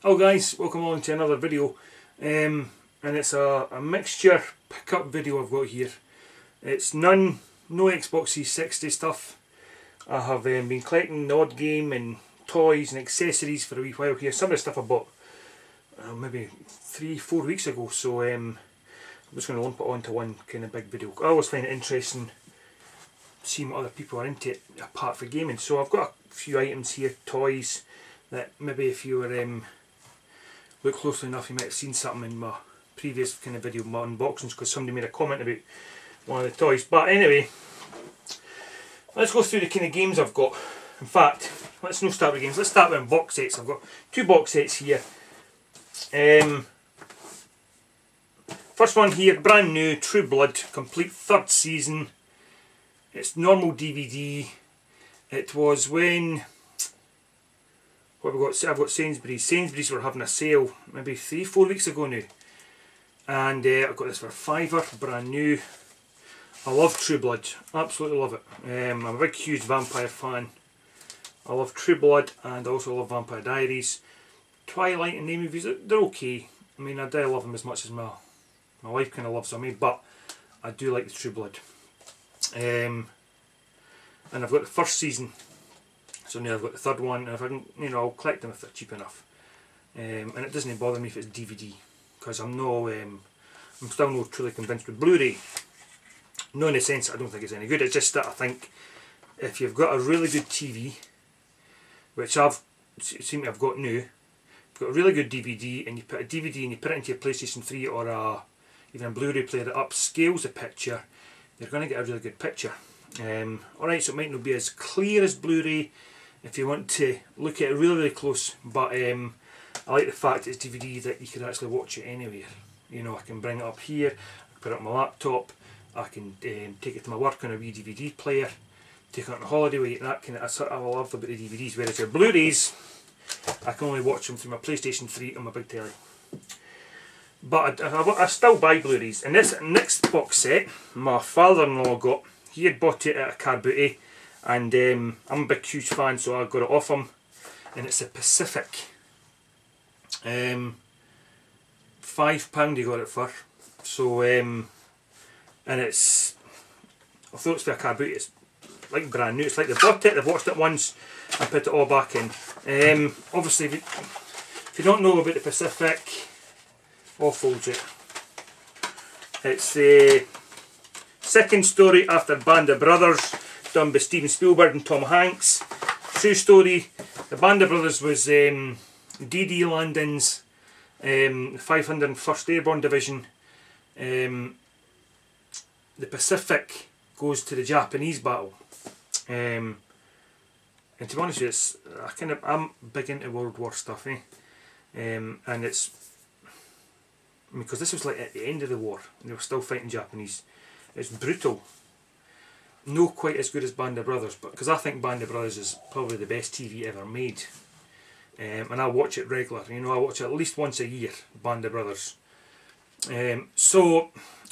Hello guys, welcome along to another video, and it's a mixture pickup video I've got here. It's no Xbox 360 stuff. I have been collecting the odd game and toys and accessories for a wee while here. Some of the stuff I bought maybe 3-4 weeks ago, so I'm just going to lump it onto one kind of big video. I always find it interesting seeing what other people are into apart from gaming. So I've got a few items here, toys, that maybe if you were look closely enough you might have seen something in my previous kind of video, my unboxings, because somebody made a comment about one of the toys. But anyway, let's go through the kind of games I've got. In fact, let's not start with games, let's start with box sets. I've got 2 box sets here. First one here, brand new, True Blood, complete 3rd season. It's normal DVD. It was when... what have we got? I've got Sainsbury's. Sainsbury's were having a sale maybe 3-4 weeks ago now. And I got this for £5, brand new. I love True Blood, absolutely love it. I'm a big huge vampire fan. I love True Blood and I also love Vampire Diaries. Twilight and the movies, they're okay. I mean, I do love them as much as my wife kind of loves them, but I do like the True Blood. And I've got the 1st season. So now I've got the 3rd one, and if I can, I'll collect them if they're cheap enough. And it doesn't bother me if it's DVD, because I'm still not truly convinced with Blu-ray. Not in the sense that I don't think it's any good, it's just that I think if you've got a really good TV, which I've seem to have got now, you've got a really good DVD, and you put a DVD and you put it into your PlayStation 3 or even a Blu-ray player that upscales the picture, you're going to get a really good picture. Alright, so it might not be as clear as Blu-ray if you want to look at it really close, but I like the fact it's DVD that you can actually watch it anywhere. I can bring it up here, put it on my laptop, I can take it to my work on a wee DVD player, take it on a holiday with that kind of. That's what I love about the DVDs. Whereas your Blu-rays, I can only watch them through my PlayStation 3 on my big telly. But I still buy Blu-rays. And this next box set, my father-in-law got. He had bought it at a car booty, and I'm a big huge fan, so I got it off him. And it's a Pacific. £5 he got it for. So and it's, I thought it's for a car booty. It's like brand new. It's like they bought it, they've watched it once, and put it all back in. Obviously, if you don't know about the Pacific, I'll fold it. It's the 2nd story after Band of Brothers, done by Steven Spielberg and Tom Hanks. True story. The Band of Brothers was D.D. Landon's 501st Airborne Division. The Pacific goes to the Japanese battle. And to be honest with you, I'm big into World War stuff, and it's because this was like at the end of the war and they were still fighting Japanese. It's brutal. No quite as good as Band of Brothers, but because I think Band of Brothers is probably the best TV ever made. And I watch it regularly. I watch it at least once a year, Band of Brothers. And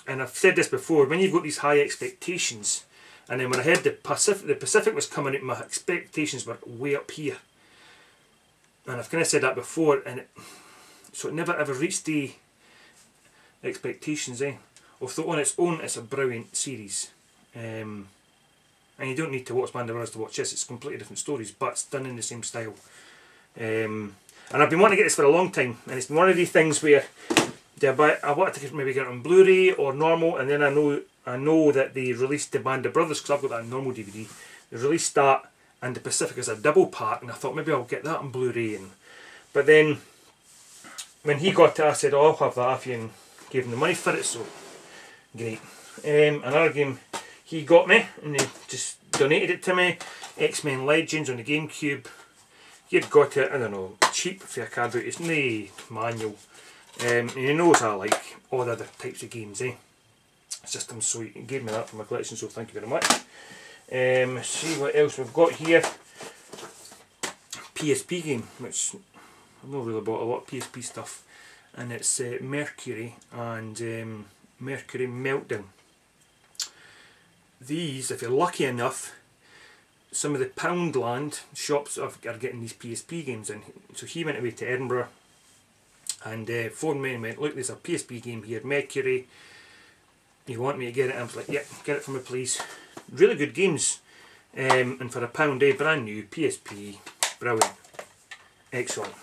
I've said this before, when you've got these high expectations, and then when I heard the Pacific was coming out, my expectations were way up here. And I've kind of said that before, and so it never ever reached the expectations. Although on its own it's a brilliant series. And you don't need to watch Band of Brothers to watch this, it's completely different stories, but it's done in the same style. And I've been wanting to get this for a long time, and it's been one of these things where I wanted to maybe get it on Blu-ray or normal, and then I know that they released the Band of Brothers, because I've got that on normal DVD. They released that and the Pacific as a double pack, and I thought maybe I'll get that on Blu-ray. But then when he got it, I said, oh, I'll have that off you, and gave him the money for it, so great. Another game he got me, and he just donated it to me, X-Men Legends on the GameCube. He had got it, I don't know, cheap for a card, but it's no manual. And he knows I like all the other types of games, System, so he gave me that for my collection, so thank you very much. See what else we've got here. PSP game, which I've not really bought a lot of PSP stuff, and it's Mercury and Mercury Meltdown. These, if you're lucky enough, some of the Poundland shops are getting these PSP games in. So he went away to Edinburgh And phoned me and went, look, there's a PSP game here, Mercury. You want me to get it? I was like, yeah, get it for me please. Really good games. And for £1, brand new, PSP, brilliant. Excellent.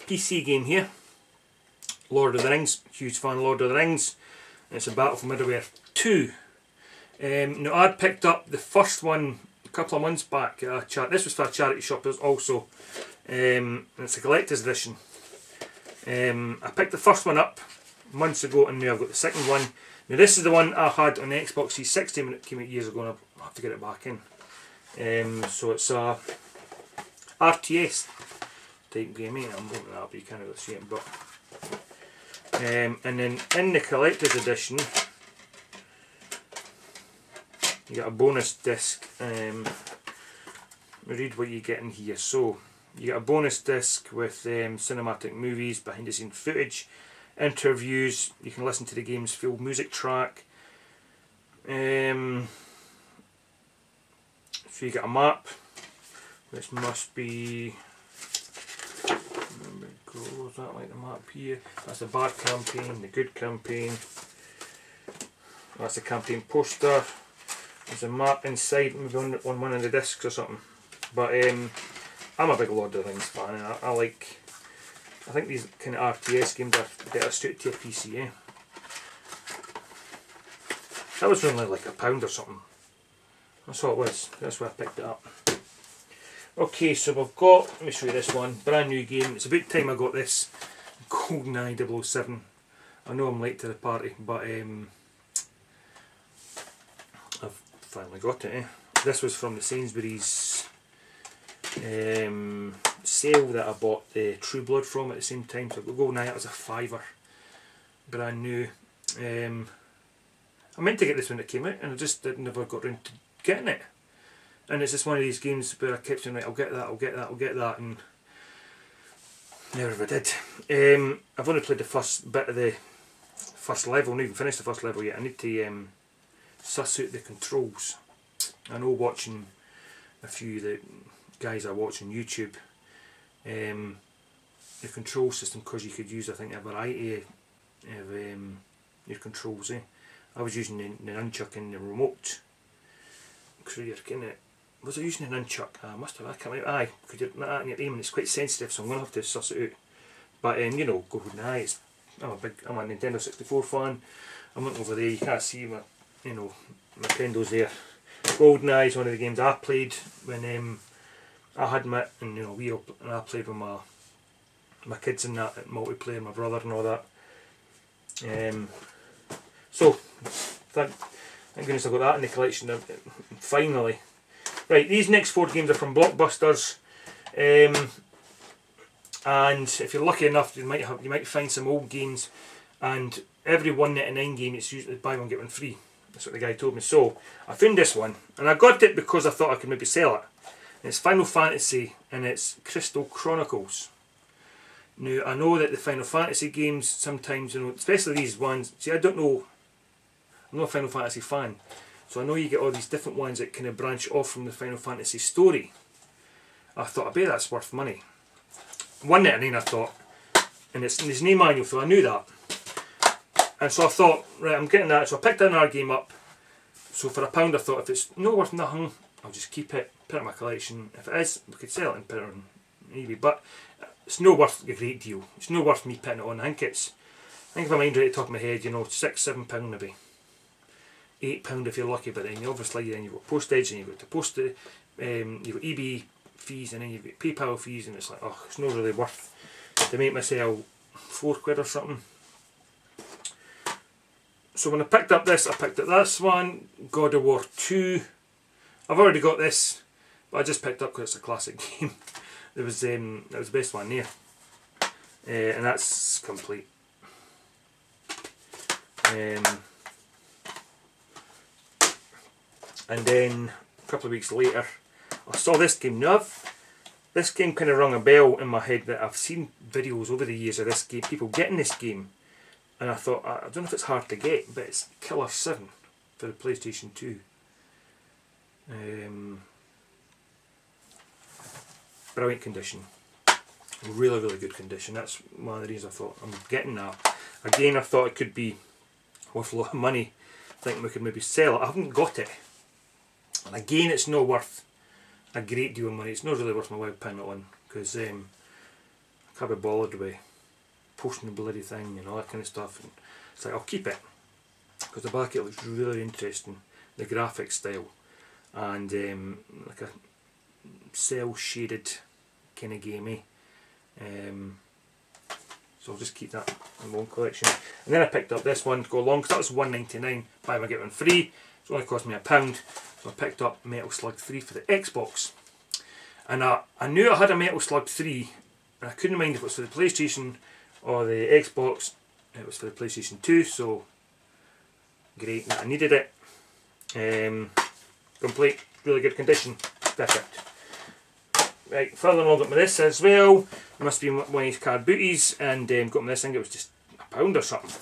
PC game here. Lord of the Rings, huge fan of Lord of the Rings. It's a Battle for Middle-earth 2. Now I'd picked up the first one a couple of months back at a this was for a charity shop also. It's a collector's edition. I picked the first one up months ago and now I've got the second one. Now this is the one I had on the Xbox 360 when it came out years ago and I'll have to get it back in. So it's a RTS type game. I'm opening that up, you can't really see it, but and then in the collector's edition you get a bonus disc. Read what you get in here. So you get a bonus disc with cinematic movies, behind the scenes footage, interviews, you can listen to the game's full music track. So you get a map, which must be, there we go, is that like the map here? That's the bad campaign, the good campaign, that's the campaign poster. There's a map inside, maybe on one of the discs or something. But I'm a big Lord of the Rings fan, and I think these kind of RTS games are better suited to a PC, eh? That was only like £1 or something. That's all it was. That's why I picked it up. Okay, so we've got, let me show you this one, brand new game. It's about time I got this, GoldenEye 007. I know I'm late to the party, but I've finally got it, eh? This was from the Sainsbury's sale that I bought the True Blood from at the same time. So GoldenEye, it was a £5, brand new. I meant to get this when it came out and I just never got around to getting it. And it's just one of these games where I kept saying, right, I'll get that, I'll get that, I'll get that, and never ever did. I've only played the first bit of the first level, not even finished the first level yet. I need to suss out the controls. I know watching a few of the guys I watch on YouTube, the control system, because you could use, I think, a variety of your controls. I was using the nunchuck and the remote. Was I using the nunchuck? I must have. I can't remember. Aye, because you're not at your aim and it's quite sensitive, so I'm going to have to suss it out. But you know, GoldenEye. I'm a Nintendo 64 fan. I'm looking over there. You can't see my, Nintendo's there. GoldenEye is one of the games I played when I had my, and I played with my kids in that multiplayer, my brother and all that. So thank goodness I got that in the collection finally. Right, these next 4 games are from Blockbusters, and if you're lucky enough, you might find some old games. And every £1.99 game, it's usually buy one get one free. That's what the guy told me. So I found this one, and I got it because I thought I could maybe sell it. And it's Final Fantasy, and it's Crystal Chronicles. Now I know that the Final Fantasy games sometimes, especially these ones. See, I don't know. I'm not a Final Fantasy fan, so I know you get all these different ones that kind of branch off from the Final Fantasy story. I thought, I bet that's worth money. £1.99 I thought, and there's no manual, so I knew that. And so I thought, right, I'm getting that, so I picked another game up. So for £1 I thought, if it's not worth nothing, I'll just keep it, put it in my collection. If it is, we could sell it and put it on eBay, but it's not worth a great deal. It's not worth me putting it on. I think if I mind right at the top of my head, £6-7 maybe. £8 if you're lucky, but then obviously you've got postage and you've got to post it, you've got eBay fees and then you've got PayPal fees, and it's like, oh, it's not really worth to make myself £4 or something. So when I picked up this, I picked up this one, God of War 2. I've already got this, but I just picked up because it's a classic game. That was the best one there, and that's complete. And then a couple of weeks later, I saw this game. Now, this game kind of rung a bell in my head that I've seen videos over the years of this game, people getting this game, and I thought, I don't know if it's hard to get, but it's Killer 7 for the PlayStation 2. brilliant condition. Really, really good condition. That's one of the reasons I thought I'm getting that. Again, I thought it could be worth a lot of money. Thinking we could maybe sell it. I haven't got it. And again, it's not worth a great deal of money. It's not really worth my while putting it on, because I can't be bothered with posting the bloody thing and all that kind of stuff. And it's like, I'll keep it, because the back of it looks really interesting. The graphic style, and like a cell shaded kind of gamey. So I'll just keep that in my own collection. And then I picked up this one to go along, because that was £1.99, buy one get one free. It's only cost me £1, so I picked up Metal Slug 3 for the Xbox. And I knew I had a Metal Slug 3, and I couldn't mind if it was for the PlayStation or the Xbox. It was for the PlayStation 2, so great, I needed it. Complete, really good condition, perfect. Right, further along got me this as well. Must be one of these card booties, and got me this thing. It was just £1 or something.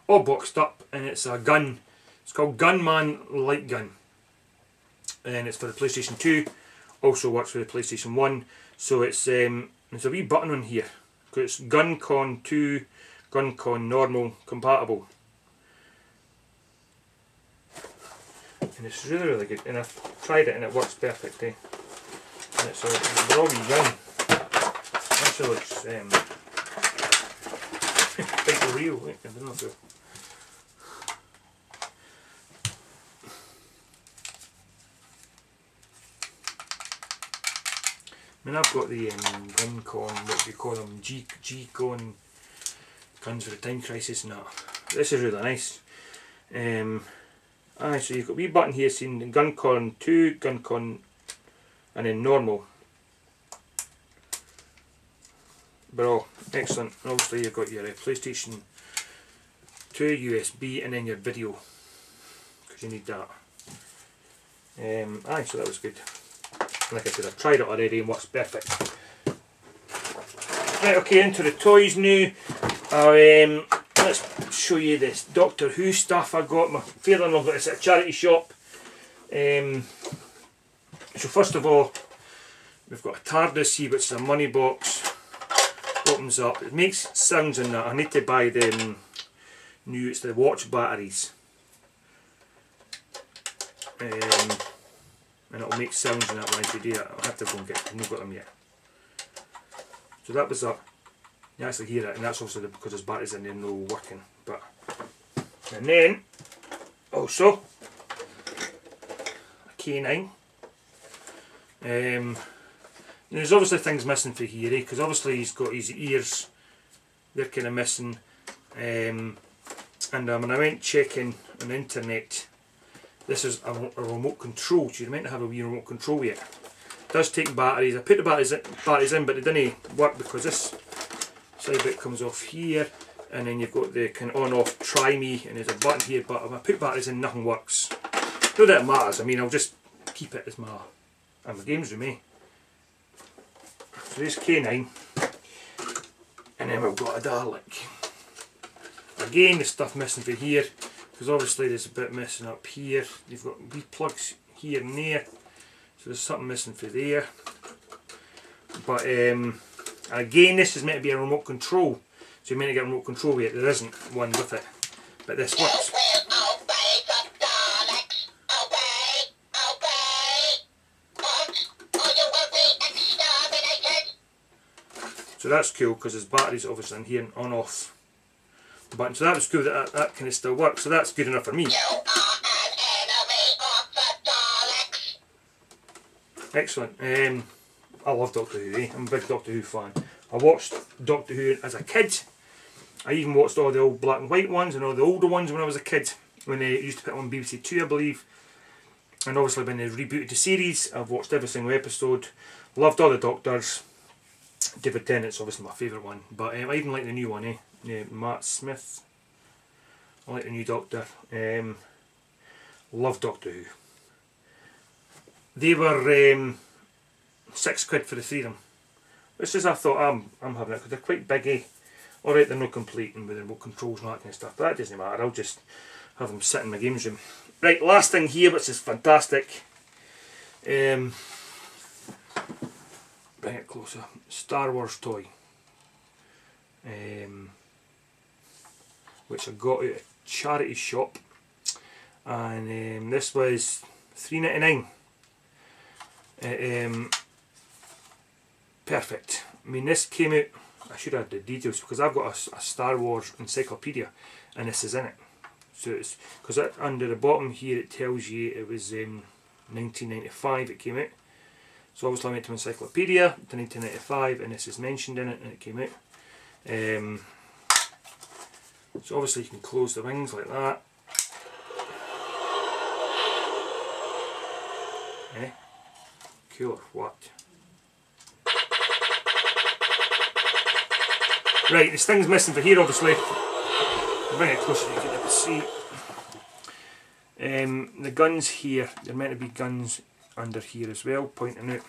All boxed up, and it's a gun. It's called Gunman Light Gun, and it's for the PlayStation 2. Also works for the PlayStation 1. So it's there's a wee button on here, because it's GunCon 2, GunCon normal compatible. And it's really, really good. And I've tried it and it works perfectly. And it's a raw wee gun. Actually looks quite real. I don't know if it. I mean, I've got the GunCon, what do you call them, G-Con guns for the time crisis and that. This is really nice. So you've got a wee button here saying GunCon 2, GunCon, and then normal. But oh, excellent. And obviously you've got your PlayStation 2 USB and then your video, because you need that. So that was good. Like I said, I've tried it already and works perfect. Right, okay, into the toys now. Let's show you this Doctor Who stuff I got. My father-in-law got this at a charity shop. So first of all, we've got a TARDIS here, which is a money box. Opens up. It makes sounds in that. I need to buy them new. It's the watch batteries. And it'll make sounds in that when you do that. I'll have to go and get them. I've not got them yet. So that was up. You actually hear it, and that's also because there's batteries in there no working. But and then also a K9. There's obviously things missing for here, because obviously he's got his ears. They're kind of missing. And when I went checking on the internet, this is a remote control. So you're meant to have a wee remote control yet. It does take batteries. I put the batteries in, but they didn't work because this side bit comes off here, and then you've got the kind of on-off try me, and there's a button here. But if I put batteries in, nothing works. Not that it matters. I mean, I'll just keep it as my games room, eh? So there's K9, and then we've got a Dalek. Again, the stuff missing for here, because obviously there's a bit missing up here. You've got wee plugs here and there, so there's something missing for there. But again, this is meant to be a remote control, so you're meant to get a remote control with it. There isn't one with it, but this works. So that's cool, because there's batteries obviously in here and on off button. So that was cool that that kind of still works. So that's good enough for me. Excellent. I love Doctor Who. I'm a big Doctor Who fan. I watched Doctor Who as a kid. I even watched all the old black and white ones and all the older ones when I was a kid, when they used to put on BBC Two, I believe. And obviously when they rebooted the series, I've watched every single episode. Loved all the Doctors. David Tennant's obviously my favourite one, but I even like the new one, Matt Smith. I like the new Doctor. Love Doctor Who. They were £6 for the three of them, which is, I thought, I'm having it, because they're quite biggy. Alright, they're not complete and with the remote controls and that kind of stuff, but that doesn't matter. I'll just have them sit in my games room. Right, last thing here, which is fantastic. bring it closer, Star Wars toy, which I got at a charity shop, and this was $3.99. Perfect. I mean, this came out, I should add the details because I've got a Star Wars encyclopedia and this is in it. So it's because under the bottom here it tells you it was 1995 it came out. So obviously I went to encyclopedia to 1995 and this is mentioned in it and it came out. So obviously you can close the wings like that. Cool or what? Right, this thing's missing for here obviously. I'll bring it closer so you can able to see. The guns here, they're meant to be guns under here as well, pointing out.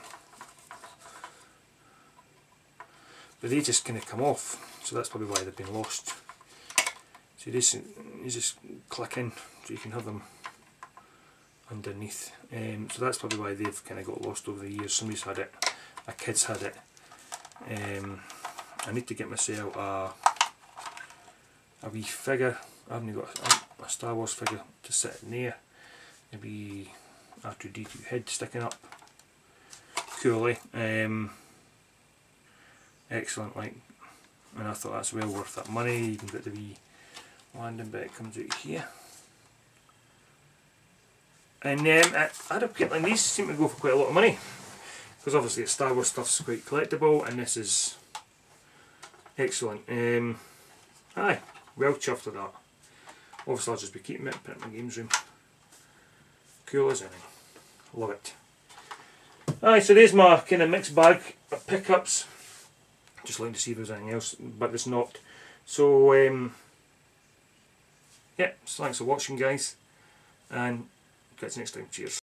But they just kind of come off, so that's probably why they've been lost. So you just click in so you can have them underneath. So that's probably why they've kind of got lost over the years. Somebody's had it, a kid's had it. I need to get myself a wee figure. I haven't got a Star Wars figure to sit in there. Maybe R2-D2 head sticking up. Cool, eh? Excellent, like, and I thought that's well worth that money. You can get the wee landing bit, comes out here. And and these seem to go for quite a lot of money because obviously Star Wars stuff's quite collectible, and this is excellent. Aye, well chuffed with that. Obviously I'll just be keeping it, put it in my games room. Cool as anything. Love it. Aye, so there's my kind of mixed bag of pickups. Just looking to see if there's anything else, but there's not. So yeah, so thanks for watching guys, and catch you next time. Cheers.